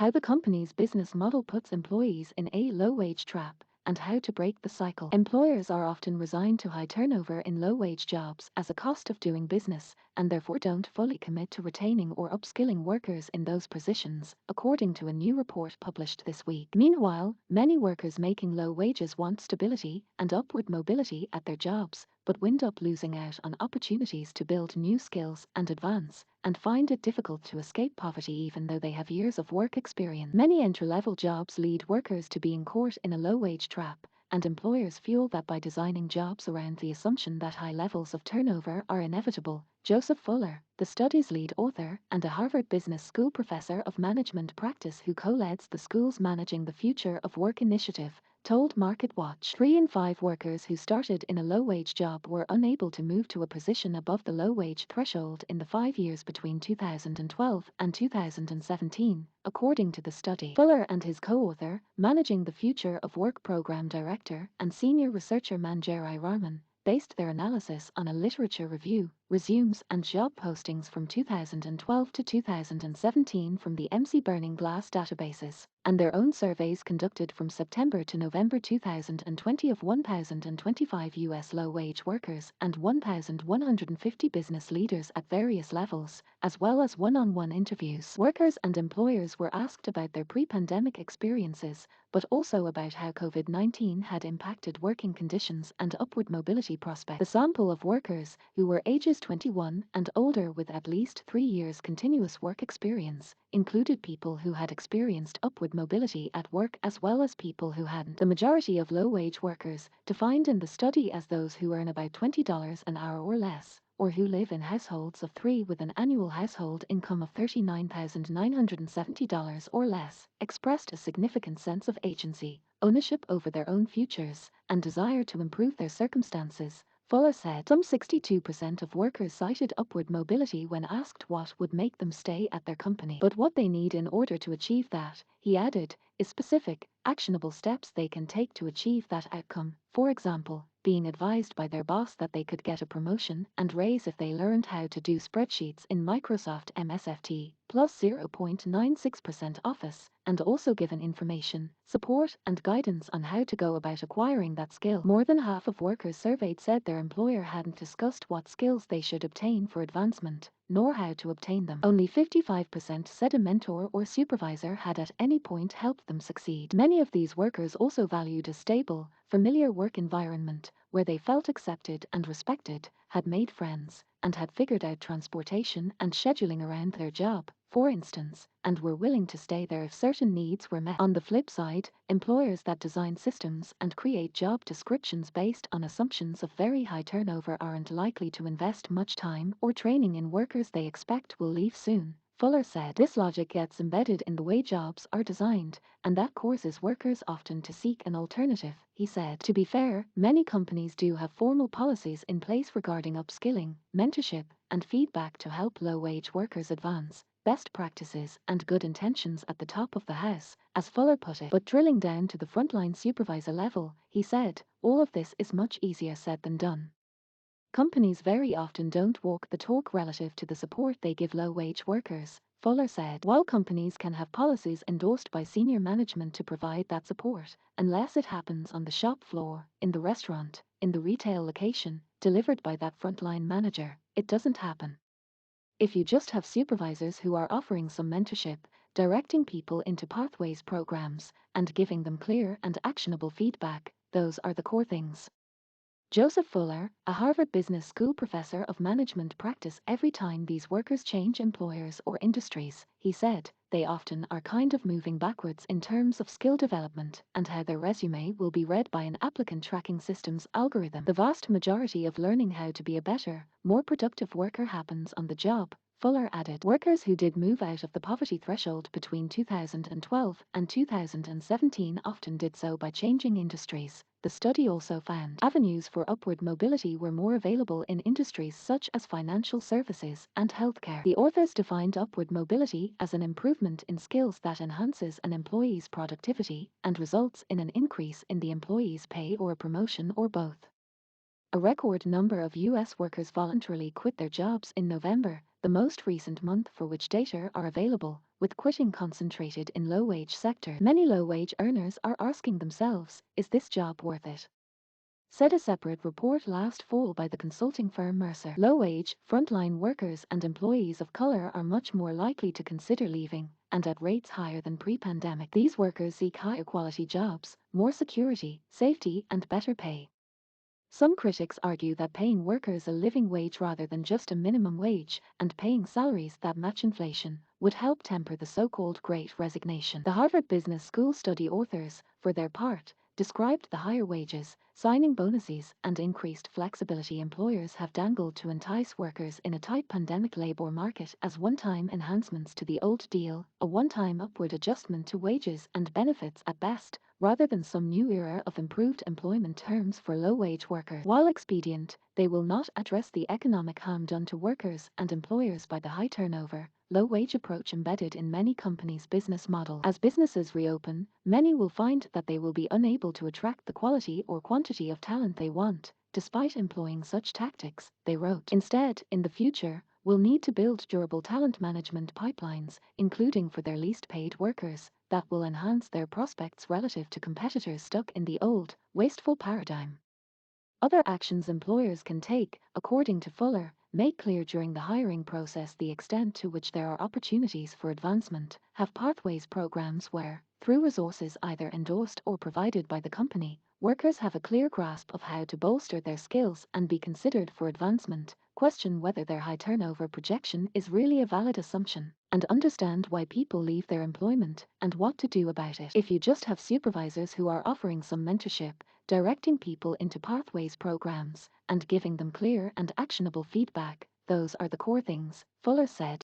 How the company's business model puts employees in a low-wage trap, and how to break the cycle. Employers are often resigned to high turnover in low-wage jobs as a cost of doing business, and therefore don't fully commit to retaining or upskilling workers in those positions, according to a new report published this week. Meanwhile, many workers making low wages want stability and upward mobility at their jobs, but wind up losing out on opportunities to build new skills and advance, and find it difficult to escape poverty even though they have years of work experience. Many entry-level jobs lead workers to being caught in a low-wage trap, and employers fuel that by designing jobs around the assumption that high levels of turnover are inevitable. Joseph Fuller, the study's lead author and a Harvard Business School professor of management practice who co-leads the school's Managing the Future of Work initiative, told MarketWatch 3 in 5 workers who started in a low-wage job were unable to move to a position above the low-wage threshold in the 5 years between 2012 and 2017, according to the study. Fuller and his co-author, Managing the Future of Work program director and senior researcher Manjari Rahman, based their analysis on a literature review, resumes and job postings from 2012 to 2017 from the MC Burning Glass databases, and their own surveys conducted from September to November 2020 of 1,025 US low-wage workers and 1,150 business leaders at various levels, as well as one-on-one interviews. Workers and employers were asked about their pre-pandemic experiences, but also about how COVID-19 had impacted working conditions and upward mobility prospects. The sample of workers, who were ages 21 and older with at least 3 years continuous work experience, included people who had experienced upward mobility at work as well as people who hadn't. The majority of low-wage workers, defined in the study as those who earn about $20 an hour or less, or who live in households of 3 with an annual household income of $39,970 or less, expressed a significant sense of agency, ownership over their own futures, and desire to improve their circumstances. Fuller said some 62% of workers cited upward mobility when asked what would make them stay at their company. But what they need in order to achieve that, he added, is specific, actionable steps they can take to achieve that outcome. For example, being advised by their boss that they could get a promotion and raise if they learned how to do spreadsheets in Microsoft MSFT, plus 0.96% Office, and also given information, support, and guidance on how to go about acquiring that skill. More than half of workers surveyed said their employer hadn't discussed what skills they should obtain for advancement, nor how to obtain them. Only 55% said a mentor or supervisor had at any point helped them succeed. Many of these workers also valued a stable, familiar work environment where they felt accepted and respected, had made friends, and had figured out transportation and scheduling around their job, for instance, and were willing to stay there if certain needs were met. On the flip side, employers that design systems and create job descriptions based on assumptions of very high turnover aren't likely to invest much time or training in workers they expect will leave soon. Fuller said this logic gets embedded in the way jobs are designed, and that causes workers often to seek an alternative, he said. To be fair, many companies do have formal policies in place regarding upskilling, mentorship, and feedback to help low-wage workers advance. Best practices and good intentions at the top of the house, as Fuller put it. But drilling down to the frontline supervisor level, he said, all of this is much easier said than done. Companies very often don't walk the talk relative to the support they give low-wage workers, Fuller said. While companies can have policies endorsed by senior management to provide that support, unless it happens on the shop floor, in the restaurant, in the retail location, delivered by that frontline manager, it doesn't happen. If you just have supervisors who are offering some mentorship, directing people into pathways programs, and giving them clear and actionable feedback, those are the core things. Joseph Fuller, a Harvard Business School professor of management practice, every time these workers change employers or industries, he said, they often are kind of moving backwards in terms of skill development and how their resume will be read by an applicant tracking systems algorithm. The vast majority of learning how to be a better, more productive worker happens on the job, Fuller added. Workers who did move out of the poverty threshold between 2012 and 2017 often did so by changing industries. The study also found avenues for upward mobility were more available in industries such as financial services and healthcare. The authors defined upward mobility as an improvement in skills that enhances an employee's productivity and results in an increase in the employee's pay or a promotion or both. A record number of U.S. workers voluntarily quit their jobs in November, the most recent month for which data are available, with quitting concentrated in low-wage sectors. Many low-wage earners are asking themselves, is this job worth it? Said a separate report last fall by the consulting firm Mercer. Low-wage, frontline workers and employees of color are much more likely to consider leaving, and at rates higher than pre-pandemic. These workers seek higher quality jobs, more security, safety, and better pay. Some critics argue that paying workers a living wage rather than just a minimum wage, and paying salaries that match inflation, would help temper the so-called Great Resignation. The Harvard Business School study authors, for their part, described the higher wages, signing bonuses, and increased flexibility employers have dangled to entice workers in a tight pandemic labor market as one-time enhancements to the old deal, a one-time upward adjustment to wages and benefits at best, rather than some new era of improved employment terms for low-wage workers. While expedient, they will not address the economic harm done to workers and employers by the high turnover, low-wage approach embedded in many companies' business models. As businesses reopen, many will find that they will be unable to attract the quality or quantity of talent they want, despite employing such tactics, they wrote. Instead, in the future, will need to build durable talent management pipelines, including for their least paid workers, that will enhance their prospects relative to competitors stuck in the old, wasteful paradigm. Other actions employers can take, according to Fuller, make clear during the hiring process the extent to which there are opportunities for advancement, have pathways programs where, through resources either endorsed or provided by the company, workers have a clear grasp of how to bolster their skills and be considered for advancement, question whether their high turnover projection is really a valid assumption, and understand why people leave their employment and what to do about it. If you just have supervisors who are offering some mentorship, directing people into pathways programs, and giving them clear and actionable feedback, those are the core things, Fuller said.